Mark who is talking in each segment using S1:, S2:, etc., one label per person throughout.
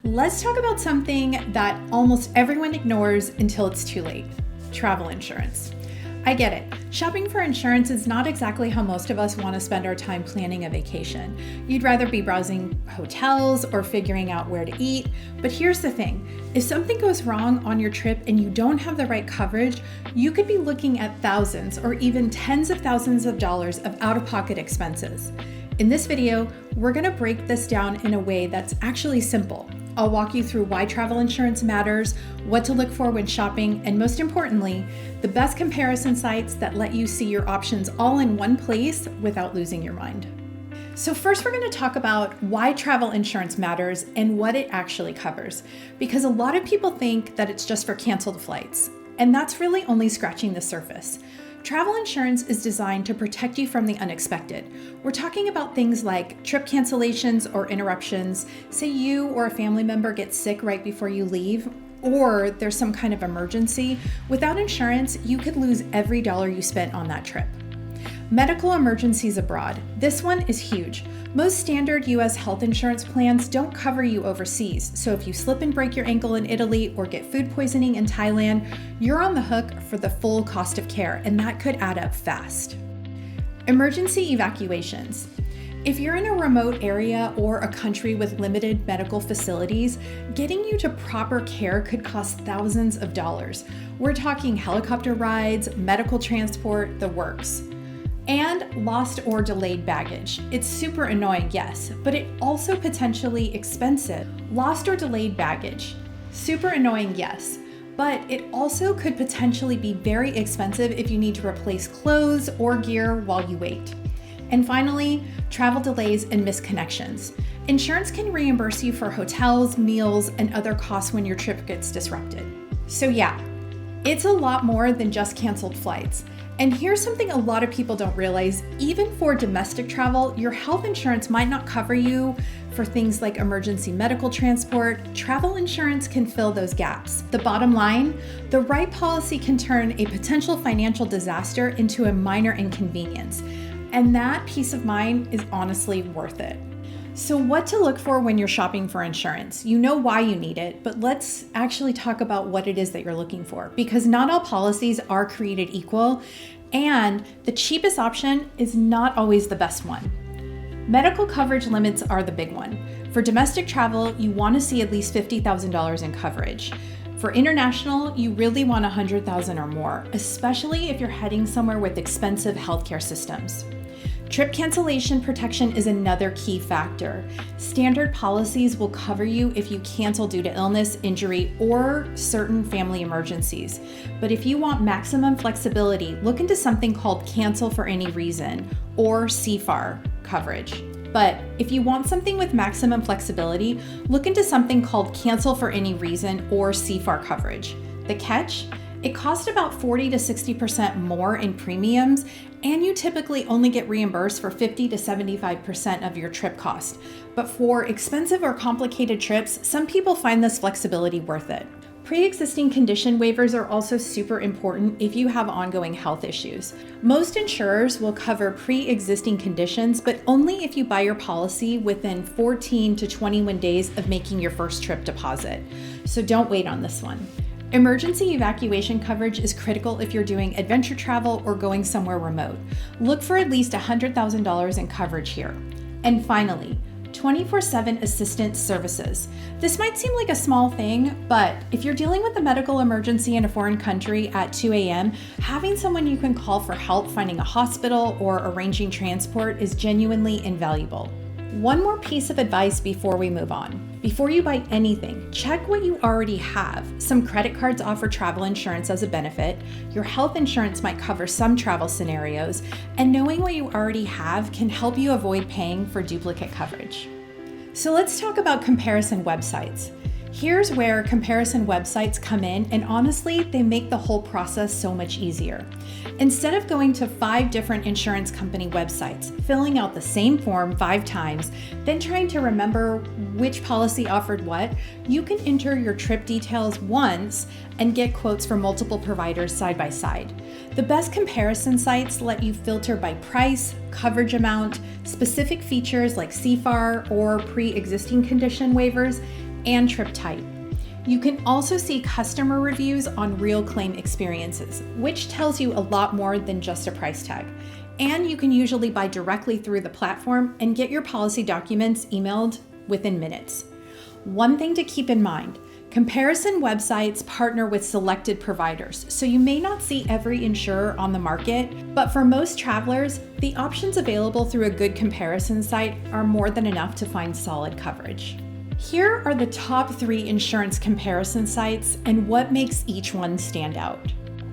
S1: Let's talk about something that almost everyone ignores until it's too late: travel insurance. I get it. Shopping for insurance is not exactly how most of us want to spend our time planning a vacation. You'd rather be browsing hotels or figuring out where to eat. But here's the thing. If something goes wrong on your trip and you don't have the right coverage, you could be looking at thousands or even tens of thousands of dollars of out-of-pocket expenses. In this video, we're going to break this down in a way that's actually simple. I'll walk you through why travel insurance matters, what to look for when shopping, and most importantly, the best comparison sites that let you see your options all in one place without losing your mind. So first, we're going to talk about why travel insurance matters and what it actually covers, because a lot of people think that it's just for canceled flights, and that's really only scratching the surface. Travel insurance is designed to protect you from the unexpected. We're talking about things like trip cancellations or interruptions. Say you or a family member gets sick right before you leave, or there's some kind of emergency. Without insurance, you could lose every dollar you spent on that trip. Medical emergencies abroad. This one is huge. Most standard US health insurance plans don't cover you overseas, so if you slip and break your ankle in Italy or get food poisoning in Thailand, you're on the hook for the full cost of care, and that could add up fast. Emergency evacuations. If you're in a remote area or a country with limited medical facilities, getting you to proper care could cost thousands of dollars. We're talking helicopter rides, medical transport, the works. And lost or delayed baggage. It's super annoying, yes, but it also potentially expensive. Lost or delayed baggage. Super annoying, yes, but it also could potentially be very expensive if you need to replace clothes or gear while you wait. And finally, travel delays and missed connections. Insurance can reimburse you for hotels, meals, and other costs when your trip gets disrupted. So yeah, it's a lot more than just canceled flights. And here's something a lot of people don't realize. Even for domestic travel, your health insurance might not cover you for things like emergency medical transport. Travel insurance can fill those gaps. The bottom line, the right policy can turn a potential financial disaster into a minor inconvenience. And that peace of mind is honestly worth it. So what to look for when you're shopping for insurance? You know why you need it, but let's actually talk about what it is that you're looking for, because not all policies are created equal, and the cheapest option is not always the best one. Medical coverage limits are the big one. For domestic travel, you want to see at least $50,000 in coverage. For international, you really want $100,000 or more, especially if you're heading somewhere with expensive healthcare systems. Trip cancellation protection is another key factor. Standard policies will cover you if you cancel due to illness, injury, or certain family emergencies. But if you want maximum flexibility, look into something called cancel for any reason, or CFAR coverage. But if you want something with maximum flexibility, look into something called cancel for any reason, or CFAR coverage. The catch? It costs about 40 to 60% more in premiums, and you typically only get reimbursed for 50 to 75% of your trip cost. But for expensive or complicated trips, some people find this flexibility worth it. Pre-existing condition waivers are also super important if you have ongoing health issues. Most insurers will cover pre-existing conditions, but only if you buy your policy within 14 to 21 days of making your first trip deposit. So don't wait on this one. Emergency evacuation coverage is critical if you're doing adventure travel or going somewhere remote. Look for at least $100,000 in coverage here. And finally, 24/7 assistance services. This might seem like a small thing, but if you're dealing with a medical emergency in a foreign country at 2 a.m., having someone you can call for help finding a hospital or arranging transport is genuinely invaluable. One more piece of advice before we move on. Before you buy anything, check what you already have. Some credit cards offer travel insurance as a benefit. Your health insurance might cover some travel scenarios, and knowing what you already have can help you avoid paying for duplicate coverage. So let's talk about comparison websites. Here's where comparison websites come in, and honestly, they make the whole process so much easier. Instead of going to 5 different insurance company websites, filling out the same form 5 times, then trying to remember which policy offered what, you can enter your trip details once and get quotes from multiple providers side by side. The best comparison sites let you filter by price, coverage amount, specific features like CFAR or pre-existing condition waivers, and trip type. You can also see customer reviews on real claim experiences, which tells you a lot more than just a price tag. And you can usually buy directly through the platform and get your policy documents emailed within minutes. One thing to keep in mind, comparison websites partner with selected providers, so you may not see every insurer on the market, but for most travelers, the options available through a good comparison site are more than enough to find solid coverage. Here are the top 3 insurance comparison sites and what makes each one stand out.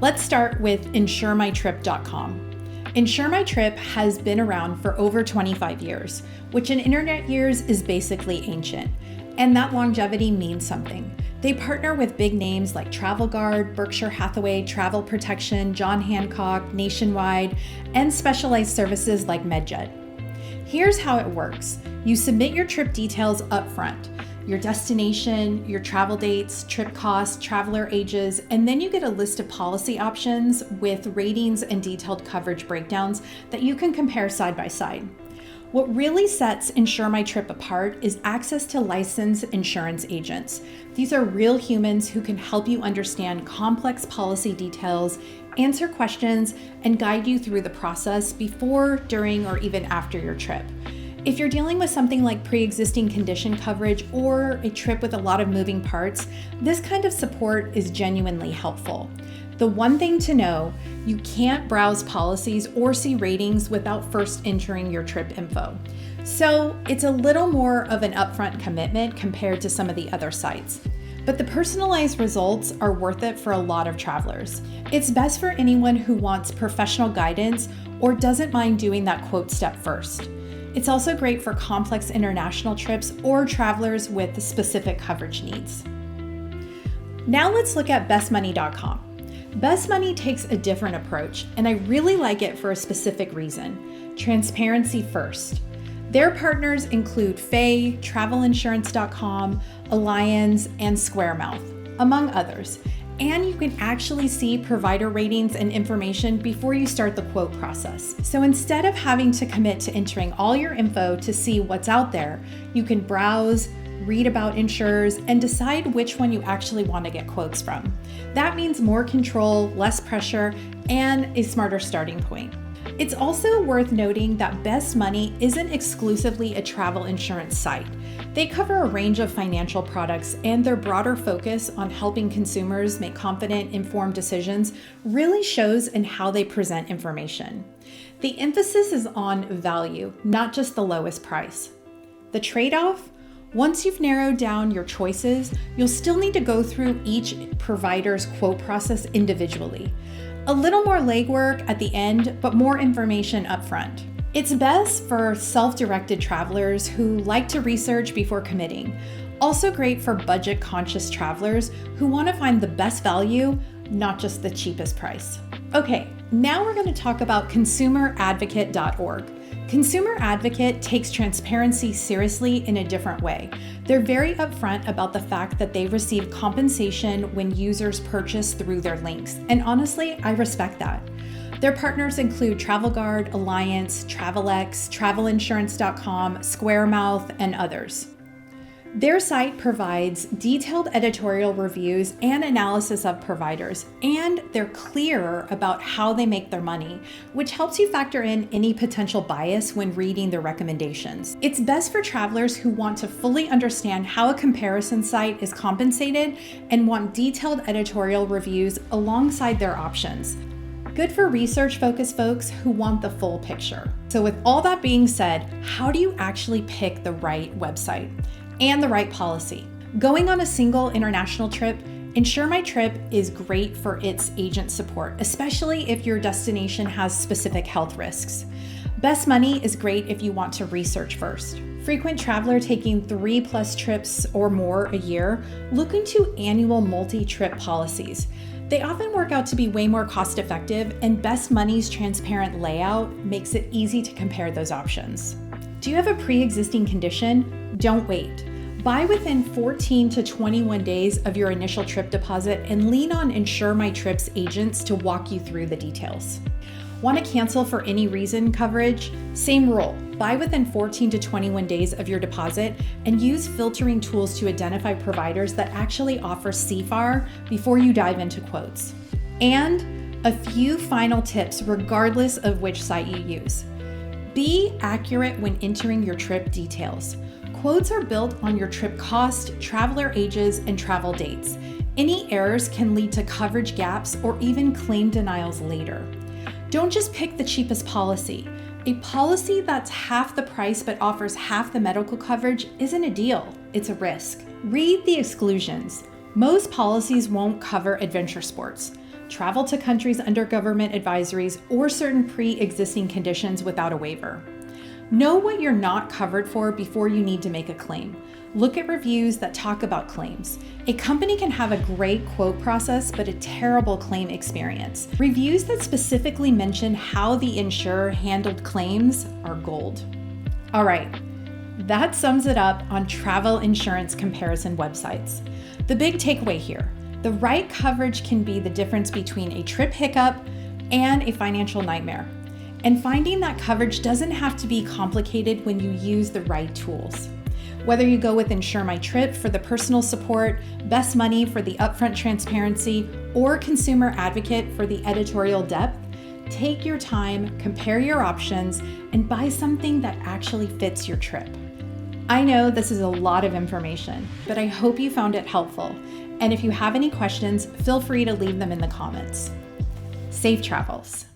S1: Let's start with insuremytrip.com. InsureMyTrip has been around for over 25 years, which in internet years is basically ancient. And that longevity means something. They partner with big names like Travel Guard, Berkshire Hathaway, Travel Protection, John Hancock, Nationwide, and specialized services like MedJet. Here's how it works. You submit your trip details upfront, your destination, your travel dates, trip costs, traveler ages, and then you get a list of policy options with ratings and detailed coverage breakdowns that you can compare side by side. What really sets InsureMyTrip apart is access to licensed insurance agents. These are real humans who can help you understand complex policy details, answer questions, and guide you through the process before, during, or even after your trip. If you're dealing with something like pre-existing condition coverage or a trip with a lot of moving parts, this kind of support is genuinely helpful. The one thing to know, you can't browse policies or see ratings without first entering your trip info. So it's a little more of an upfront commitment compared to some of the other sites. But the personalized results are worth it for a lot of travelers. It's best for anyone who wants professional guidance or doesn't mind doing that quote step first. It's also great for complex international trips or travelers with specific coverage needs. Now let's look at bestmoney.com. Best Money takes a different approach, and I really like it for a specific reason: transparency first. Their partners include FAY, travelinsurance.com, Alliance, and Squaremouth, among others. And you can actually see provider ratings and information before you start the quote process. So instead of having to commit to entering all your info to see what's out there, you can browse, read about insurers, and decide which one you actually want to get quotes from. That means more control, less pressure, and a smarter starting point. It's also worth noting that Best Money isn't exclusively a travel insurance site. They cover a range of financial products, and their broader focus on helping consumers make confident, informed decisions really shows in how they present information. The emphasis is on value, not just the lowest price. The trade-off? Once you've narrowed down your choices, you'll still need to go through each provider's quote process individually. A little more legwork at the end, but more information up front. It's best for self-directed travelers who like to research before committing. Also great for budget-conscious travelers who want to find the best value, not just the cheapest price. Okay, now we're going to talk about consumeradvocate.org. Consumer Advocate takes transparency seriously in a different way. They're very upfront about the fact that they receive compensation when users purchase through their links, and honestly, I respect that. Their partners include Travel Guard, Alliance, TravelX, travelinsurance.com, Squaremouth, and others. Their site provides detailed editorial reviews and analysis of providers, and they're clear about how they make their money, which helps you factor in any potential bias when reading their recommendations. It's best for travelers who want to fully understand how a comparison site is compensated and want detailed editorial reviews alongside their options. Good for research-focused folks who want the full picture. So with all that being said, how do you actually pick the right website and the right policy? Going on a single international trip, InsureMyTrip is great for its agent support, especially if your destination has specific health risks. Best Money is great if you want to research first. Frequent traveler taking 3+ trips or more a year, look into annual multi-trip policies. They often work out to be way more cost-effective, and Best Money's transparent layout makes it easy to compare those options. Do you have a pre-existing condition? Don't wait. Buy within 14 to 21 days of your initial trip deposit and lean on InsureMyTrip's agents to walk you through the details. Want to cancel for any reason coverage? Same rule. buy within 14 to 21 days of your deposit, and use filtering tools to identify providers that actually offer CFAR before you dive into quotes. And a few final tips regardless of which site you use. Be accurate when entering your trip details. Quotes are built on your trip cost, traveler ages, and travel dates. Any errors can lead to coverage gaps or even claim denials later. Don't just pick the cheapest policy. A policy that's half the price but offers half the medical coverage isn't a deal, it's a risk. Read the exclusions. Most policies won't cover adventure sports, travel to countries under government advisories, or certain pre-existing conditions without a waiver. Know what you're not covered for before you need to make a claim. Look at reviews that talk about claims. A company can have a great quote process, but a terrible claim experience. Reviews that specifically mention how the insurer handled claims are gold. All right, that sums it up on travel insurance comparison websites. The big takeaway here, the right coverage can be the difference between a trip hiccup and a financial nightmare. And finding that coverage doesn't have to be complicated when you use the right tools. Whether you go with Insure My Trip for the personal support, Best Money for the upfront transparency, or Consumer Advocate for the editorial depth, take your time, compare your options, and buy something that actually fits your trip. I know this is a lot of information, but I hope you found it helpful. And if you have any questions, feel free to leave them in the comments. Safe travels.